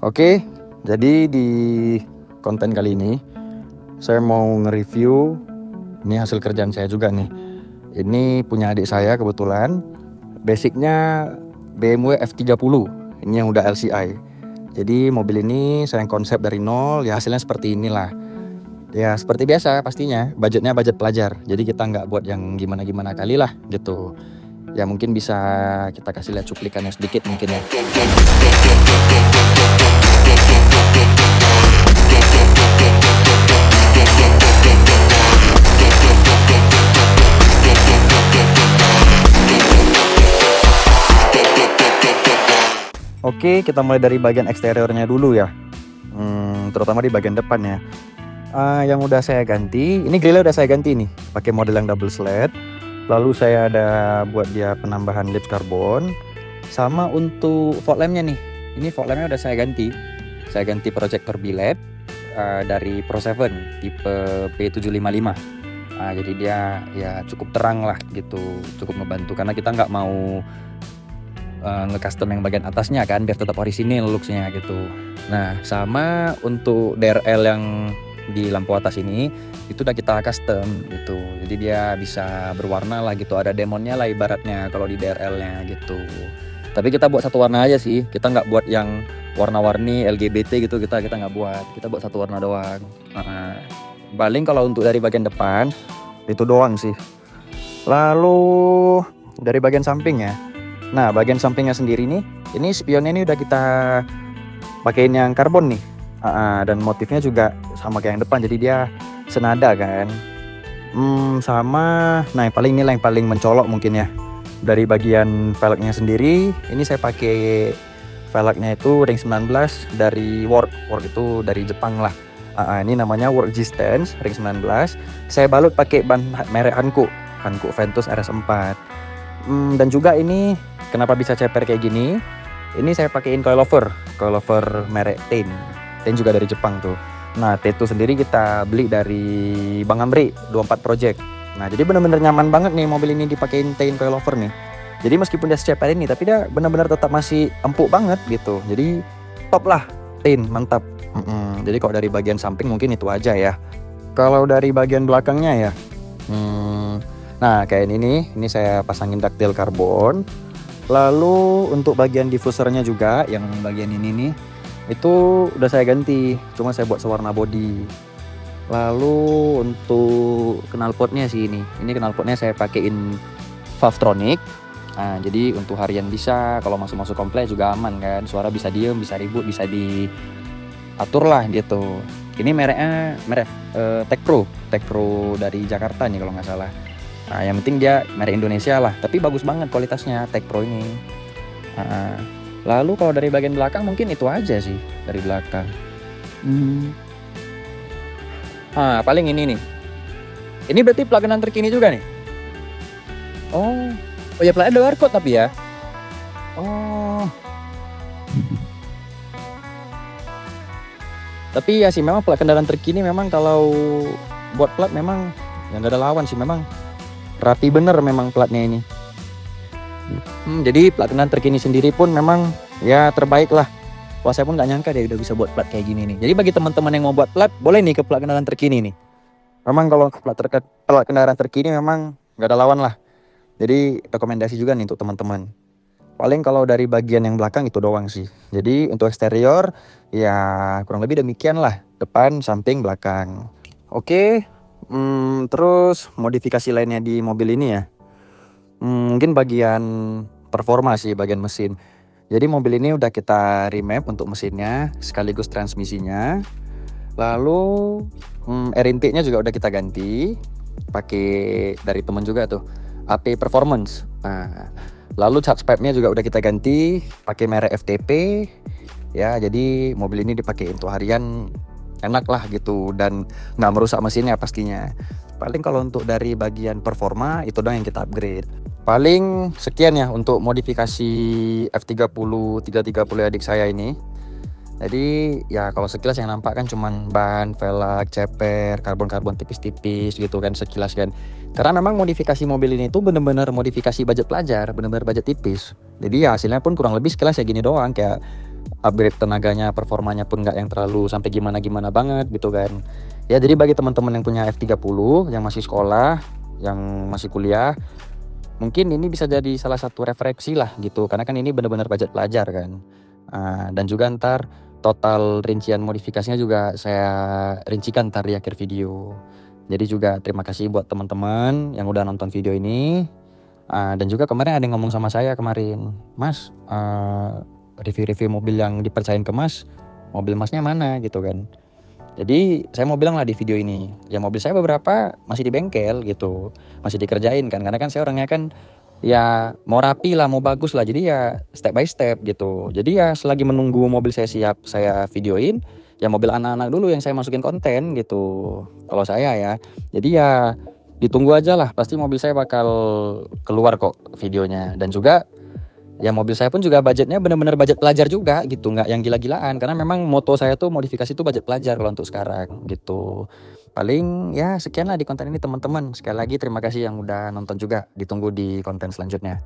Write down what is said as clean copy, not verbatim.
Oke, jadi di konten kali ini saya mau nge-review, ini hasil kerjaan saya juga nih. Ini punya adik saya kebetulan, basicnya BMW F30, ini yang udah LCI. Jadi mobil ini saya konsep dari nol, ya hasilnya seperti inilah. Ya seperti biasa pastinya, budgetnya budget pelajar. Jadi kita nggak buat yang gimana-gimana kali lah gitu. Ya mungkin bisa kita kasih lihat cuplikannya sedikit mungkin ya. Oke, kita mulai dari bagian eksteriornya dulu ya. Terutama di bagian depan ya. Yang udah saya ganti, ini grillnya udah saya ganti nih, pakai model yang double sled. Lalu saya ada buat dia penambahan lips karbon. Sama untuk fog lampnya nih, ini fog lampnya udah saya ganti. Saya ganti proyektor biled dari Pro 7 tipe P755. Jadi dia ya cukup terang lah gitu, cukup ngebantu karena kita nggak mau nge-custom yang bagian atasnya kan biar tetap orisinil looksnya gitu. Nah sama untuk DRL yang di lampu atas ini itu udah kita custom gitu, jadi dia bisa berwarna lah gitu, ada demonnya lah ibaratnya kalau di DRL nya gitu. Tapi kita buat satu warna aja sih, kita nggak buat yang warna-warni LGBT gitu, kita nggak buat, kita buat satu warna doang. Paling kalau untuk dari bagian depan itu doang sih. Lalu dari bagian samping ya. Nah bagian sampingnya sendiri nih, ini spionnya ini udah kita pakein yang karbon nih. Dan motifnya juga sama kayak yang depan, jadi dia senada kan. Nah yang paling mencolok mungkin ya, dari bagian velgnya sendiri, ini saya pakai velgnya itu ring 19 dari Work itu dari Jepang lah. Ini namanya Work G-Stance ring 19. Saya balut pakai ban merek Hankook Ventus RS4. Dan juga ini kenapa bisa ceper kayak gini, ini saya pakein coilover merek Ten juga dari Jepang tuh. Nah T2 sendiri kita beli dari Bang Amri 24 Project. Nah jadi bener-bener nyaman banget nih mobil ini dipakein Ten coilover nih. Jadi meskipun dia seceper ini tapi dia bener-bener tetap masih empuk banget gitu. Jadi top lah, Ten mantap. Jadi kalau dari bagian samping mungkin itu aja ya. Kalau dari bagian belakangnya ya, nah kayak ini saya pasangin ductile karbon. Lalu untuk bagian diffusernya juga yang bagian ini nih, itu udah saya ganti, cuma saya buat sewarna body. Lalu untuk knalpotnya sih ini knalpotnya saya pakein Valvetronic. Nah jadi untuk harian bisa, kalau masuk komplek juga aman kan, suara bisa diem, bisa ribut, bisa diatur lah gitu. Ini mereknya Tech Pro dari Jakarta nih kalau nggak salah. Nah yang penting dia merek Indonesia lah, tapi bagus banget kualitasnya Tech Pro ini. Lalu kalau dari bagian belakang mungkin itu aja sih dari belakang. Paling ini nih. Ini berarti plug-in terkini juga nih. Oh ya plug-in ada barcode tapi ya. Tapi ya sih memang plat kendaraan terkini memang kalau buat plat memang yang gak ada lawan sih, memang rapi bener memang platnya ini. Jadi plat kendaraan terkini sendiri pun memang ya terbaik lah. Wah saya pun gak nyangka dia udah bisa buat plat kayak gini nih. Jadi bagi teman-teman yang mau buat plat, boleh nih ke plat kendaraan terkini nih. Memang kalau plat kendaraan terkini memang gak ada lawan lah. Jadi rekomendasi juga nih untuk teman-teman. Paling kalau dari bagian yang belakang itu doang sih. Jadi untuk eksterior ya kurang lebih demikian lah, depan, samping, belakang. Oke. Terus modifikasi lainnya di mobil ini ya, mungkin bagian performa sih, bagian mesin. Jadi mobil ini udah kita remap untuk mesinnya sekaligus transmisinya. Lalu air intake-nya juga udah kita ganti, pakai dari temen juga tuh, AP Performance. Lalu charge pipe-nya juga udah kita ganti, pakai merek FTP. Ya jadi mobil ini dipakai untuk harian enak lah gitu, dan nggak merusak mesinnya pastinya. Paling kalau untuk dari bagian performa itu doang yang kita upgrade. Paling sekian ya untuk modifikasi F30 330 adik saya ini. Jadi ya kalau sekilas yang nampak kan cuman ban, velg, ceper, karbon tipis-tipis gitu kan sekilas kan. Karena memang modifikasi mobil ini tuh bener-bener modifikasi budget pelajar, bener-bener budget tipis. Jadi ya hasilnya pun kurang lebih sekilas kayak gini doang, kayak upgrade tenaganya, performanya pun nggak yang terlalu sampai gimana-gimana banget gitu kan. Ya jadi bagi teman-teman yang punya F30 yang masih sekolah, yang masih kuliah, mungkin ini bisa jadi salah satu referensi lah gitu, karena kan ini benar-benar budget pelajar kan. Dan juga ntar total rincian modifikasinya juga saya rincikan ntar di akhir video. Jadi juga terima kasih buat teman-teman yang udah nonton video ini. Dan juga kemarin ada yang ngomong sama saya kemarin, Mas, review-review mobil yang dipercayain ke Mas, mobil Masnya mana gitu kan. Jadi saya mau bilang lah di video ini, ya mobil saya beberapa masih di bengkel gitu, masih dikerjain kan, karena kan saya orangnya kan ya mau rapi lah, mau bagus lah, jadi ya step by step gitu. Jadi ya selagi menunggu mobil saya siap, saya videoin, ya mobil anak-anak dulu yang saya masukin konten gitu, kalau saya ya. Jadi ya ditunggu aja lah, pasti mobil saya bakal keluar kok videonya. Dan juga ya mobil saya pun juga budgetnya benar-benar budget pelajar juga gitu, nggak yang gila-gilaan, karena memang moto saya tuh modifikasi tuh budget pelajar kalau untuk sekarang gitu. Paling ya sekian lah di konten ini teman-teman. Sekali lagi terima kasih yang udah nonton juga, ditunggu di konten selanjutnya.